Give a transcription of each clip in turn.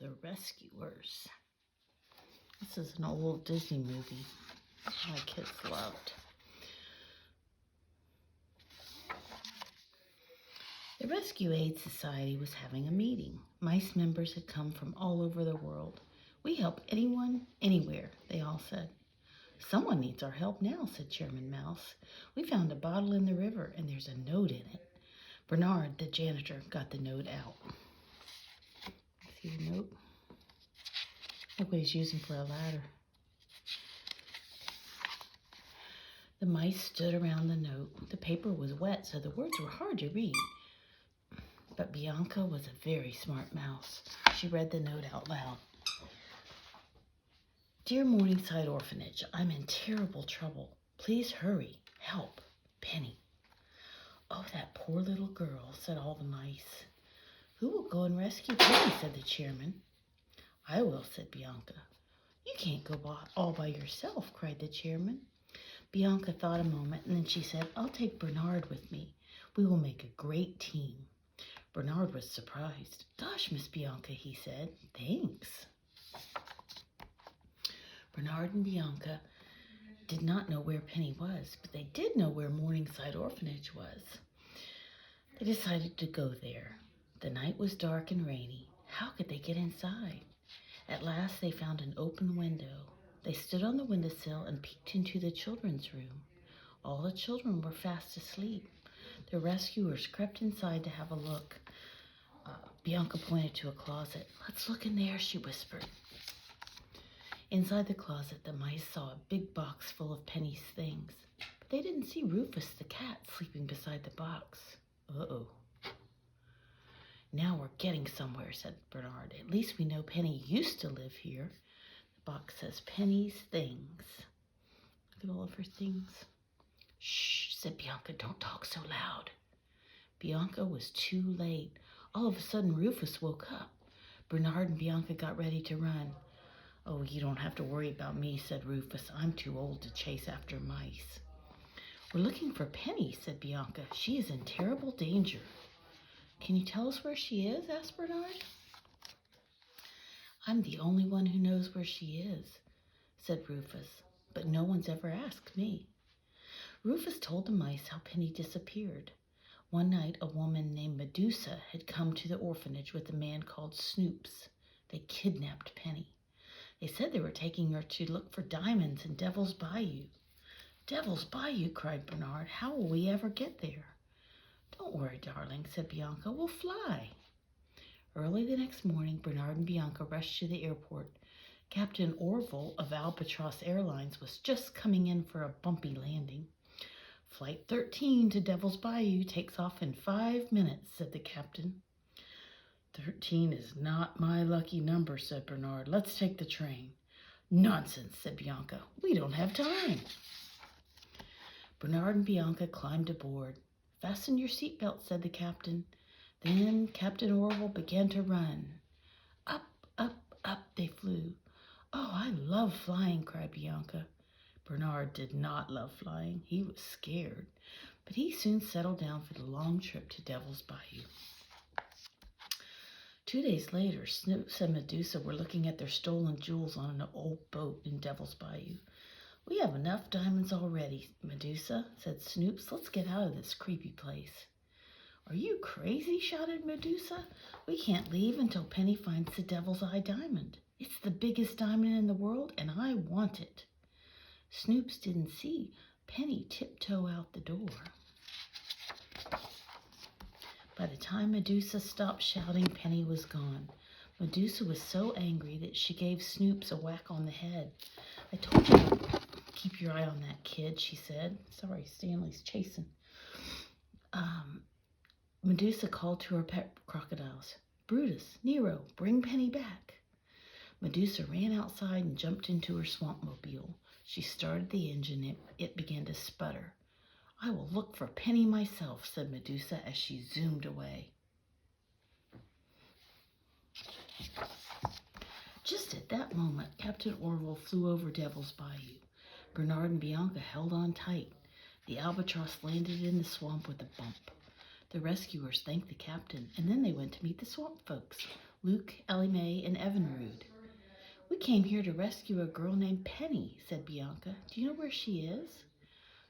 The Rescuers. This is an old Disney movie my kids loved. The Rescue Aid Society was having a meeting. Mice members had come from all over the world. We help anyone, anywhere, they all said. Someone needs our help now, said Chairman Mouse. We found a bottle in the river and there's a note in it. Bernard, the janitor, got the note out. See the note? Look what he's using for a ladder. The mice stood around the note. The paper was wet, so the words were hard to read. But Bianca was a very smart mouse. She read the note out loud. Dear Morningside Orphanage, I'm in terrible trouble. Please hurry. Help. Penny. Oh, that poor little girl, said all the mice. Who will go and rescue Penny, said the chairman. I will, said Bianca. You can't go all by yourself, cried the chairman. Bianca thought a moment, and then she said, I'll take Bernard with me. We will make a great team. Bernard was surprised. Gosh, Miss Bianca, he said. Thanks. Bernard and Bianca did not know where Penny was, but they did know where Morningside Orphanage was. They decided to go there. The night was dark and rainy. How could they get inside? At last they found an open window. They stood on the windowsill and peeked into the children's room. All the children were fast asleep. The rescuers crept inside to have a look. Bianca pointed to a closet. Let's look in there, she whispered. Inside the closet, the mice saw a big box full of Penny's things. But they didn't see Rufus the cat sleeping beside the box. Uh-oh. Now we're getting somewhere, said Bernard. At least we know Penny used to live here. The box says Penny's things. Look at all of her things. Shh, said Bianca, don't talk so loud. Bianca was too late. All of a sudden, Rufus woke up. Bernard and Bianca got ready to run. Oh, you don't have to worry about me, said Rufus. I'm too old to chase after mice. We're looking for Penny, said Bianca. She is in terrible danger. Can you tell us where she is? Asked Bernard. I'm the only one who knows where she is, said Rufus, but no one's ever asked me. Rufus told the mice how Penny disappeared. One night, a woman named Medusa had come to the orphanage with a man called Snoops. They kidnapped Penny. They said they were taking her to look for diamonds in Devil's Bayou. Devil's Bayou, cried Bernard. How will we ever get there? Don't worry, darling, said Bianca. We'll fly. Early the next morning, Bernard and Bianca rushed to the airport. Captain Orville of Albatross Airlines was just coming in for a bumpy landing. Flight 13 to Devil's Bayou takes off in 5 minutes, said the captain. 13 is not my lucky number, said Bernard. Let's take the train. Nonsense, said Bianca. We don't have time. Bernard and Bianca climbed aboard. Fasten your seatbelt, said the captain. Then Captain Orville began to run. Up, up, up they flew. Oh, I love flying, cried Bianca. Bernard did not love flying. He was scared, but he soon settled down for the long trip to Devil's Bayou. 2 days later, Snoops and Medusa were looking at their stolen jewels on an old boat in Devil's Bayou. We have enough diamonds already, Medusa, said Snoops. Let's get out of this creepy place. Are you crazy? Shouted Medusa. We can't leave until Penny finds the Devil's Eye diamond. It's the biggest diamond in the world, and I want it. Snoops didn't see Penny tiptoe out the door. By the time Medusa stopped shouting, Penny was gone. Medusa was so angry that she gave Snoops a whack on the head. I told you to keep your eye on that kid, she said. Sorry, Stanley's chasing. Medusa called to her pet crocodiles. Brutus, Nero, bring Penny back. Medusa ran outside and jumped into her swampmobile. She started the engine and it began to sputter. I will look for Penny myself, said Medusa as she zoomed away. Just at that moment, Captain Orville flew over Devil's Bayou. Bernard and Bianca held on tight. The albatross landed in the swamp with a bump. The rescuers thanked the captain, and then they went to meet the swamp folks. Luke, Ellie Mae, and Evinrude. "We came here to rescue a girl named Penny," said Bianca. "Do you know where she is?"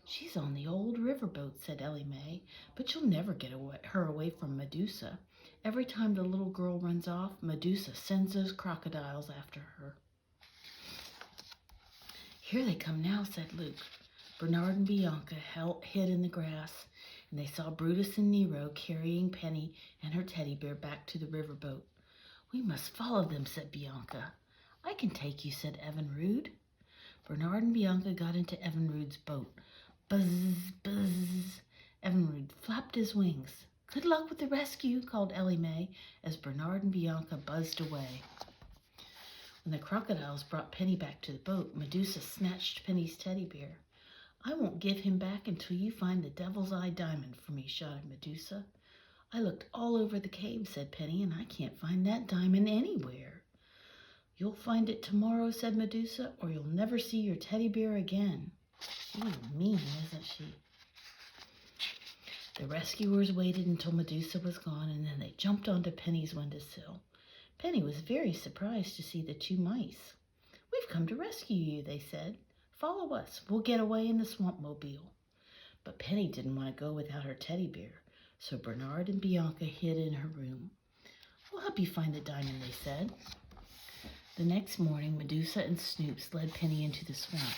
"She's on the old riverboat," said Ellie Mae, "but you'll never get her away from Medusa. Every time the little girl runs off, Medusa sends those crocodiles after her." "Here they come now," said Luke. Bernard and Bianca hid in the grass, and they saw Brutus and Nero carrying Penny and her teddy bear back to the riverboat. "We must follow them," said Bianca. "I can take you," said Evinrude. Bernard and Bianca got into Evinrude's boat. Buzz, buzz. Evinrude flapped his wings. "Good luck with the rescue," called Ellie Mae as Bernard and Bianca buzzed away. When the crocodiles brought Penny back to the boat, Medusa snatched Penny's teddy bear. "I won't give him back until you find the devil's eye diamond for me," shouted Medusa. "I looked all over the cave," said Penny, "and I can't find that diamond anywhere." "You'll find it tomorrow," said Medusa, "or you'll never see your teddy bear again." She's mean, isn't she? The rescuers waited until Medusa was gone, and then they jumped onto Penny's windowsill. Penny was very surprised to see the two mice. "We've come to rescue you," they said. "Follow us. We'll get away in the swamp-mobile." But Penny didn't want to go without her teddy bear, so Bernard and Bianca hid in her room. "We'll help you find the diamond," they said. The next morning, Medusa and Snoops led Penny into the swamp.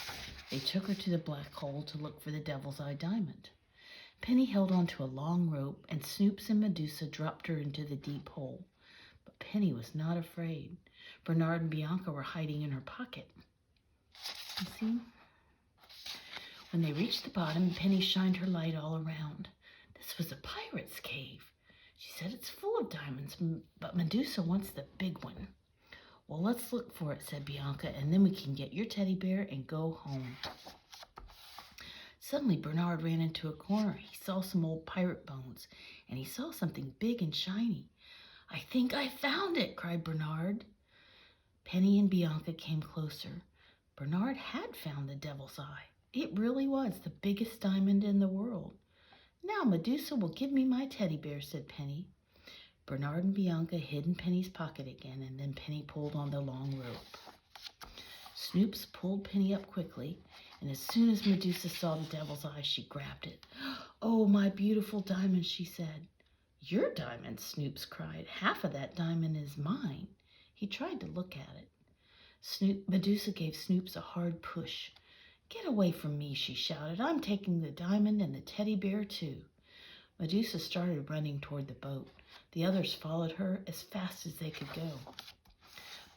They took her to the black hole to look for the devil's eye diamond. Penny held onto a long rope, and Snoops and Medusa dropped her into the deep hole. But Penny was not afraid. Bernard and Bianca were hiding in her pocket. You see? When they reached the bottom, Penny shined her light all around. This was a pirate's cave. She said, "It's full of diamonds, but Medusa wants the big one." "Well, let's look for it," said Bianca, "and then we can get your teddy bear and go home." Suddenly, Bernard ran into a corner. He saw some old pirate bones, and he saw something big and shiny. "I think I found it," cried Bernard. Penny and Bianca came closer. Bernard had found the devil's eye. It really was the biggest diamond in the world. "Now Medusa will give me my teddy bear," said Penny. Bernard and Bianca hid in Penny's pocket again, and then Penny pulled on the long rope. Snoops pulled Penny up quickly, and as soon as Medusa saw the devil's eye, she grabbed it. "Oh, my beautiful diamond," she said. "Your diamond?" Snoops cried. "Half of that diamond is mine." He tried to look at it. Medusa gave Snoops a hard push. "Get away from me," she shouted. "I'm taking the diamond and the teddy bear, too." Medusa started running toward the boat. The others followed her as fast as they could go.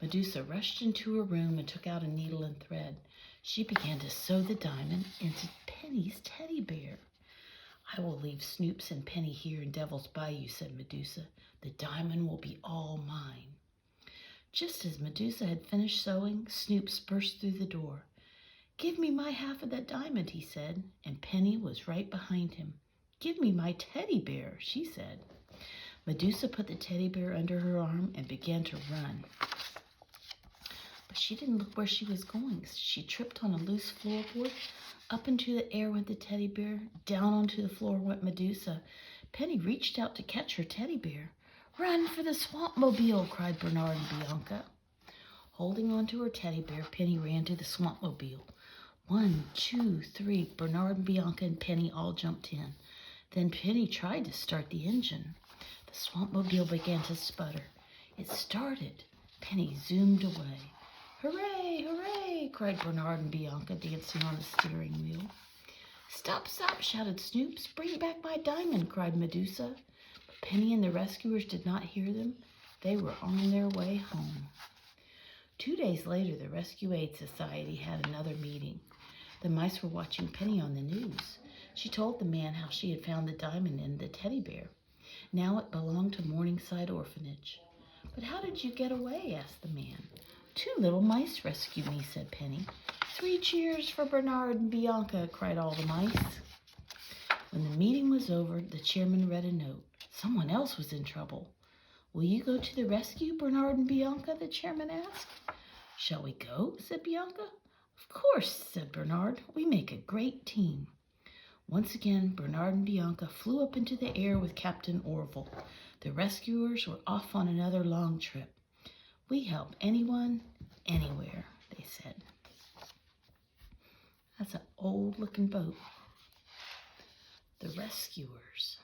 Medusa rushed into her room and took out a needle and thread. She began to sew the diamond into Penny's teddy bear. "I will leave Snoops and Penny here in Devil's Bayou," said Medusa. "The diamond will be all mine." Just as Medusa had finished sewing, Snoops burst through the door. "Give me my half of that diamond," he said, and Penny was right behind him. "Give me my teddy bear," she said. Medusa put the teddy bear under her arm and began to run. But she didn't look where she was going. She tripped on a loose floorboard. Up into the air went the teddy bear. Down onto the floor went Medusa. Penny reached out to catch her teddy bear. "Run for the swamp-mobile," cried Bernard and Bianca. Holding onto her teddy bear, Penny ran to the swamp-mobile. 1, 2, 3. Bernard and Bianca and Penny all jumped in. Then Penny tried to start the engine. The swamp-mobile began to sputter. It started. Penny zoomed away. "Hooray, hooray!" cried Bernard and Bianca, dancing on the steering wheel. "Stop, stop!" shouted Snoops. "Bring back my diamond!" cried Medusa. But Penny and the rescuers did not hear them. They were on their way home. 2 days later, the Rescue Aid Society had another meeting. The mice were watching Penny on the news. She told the man how she had found the diamond and the teddy bear. Now it belonged to Morningside Orphanage. "But how did you get away?" asked the man. "2 little mice rescued me," said Penny. 3 cheers for Bernard and Bianca, cried all the mice. When the meeting was over, the chairman read a note. Someone else was in trouble. "Will you go to the rescue, Bernard and Bianca?" the chairman asked. "Shall we go?" said Bianca. "Of course," said Bernard. "We make a great team." Once again, Bernard and Bianca flew up into the air with Captain Orville. The rescuers were off on another long trip. We help anyone, anywhere, they said. That's an old-looking boat. The rescuers.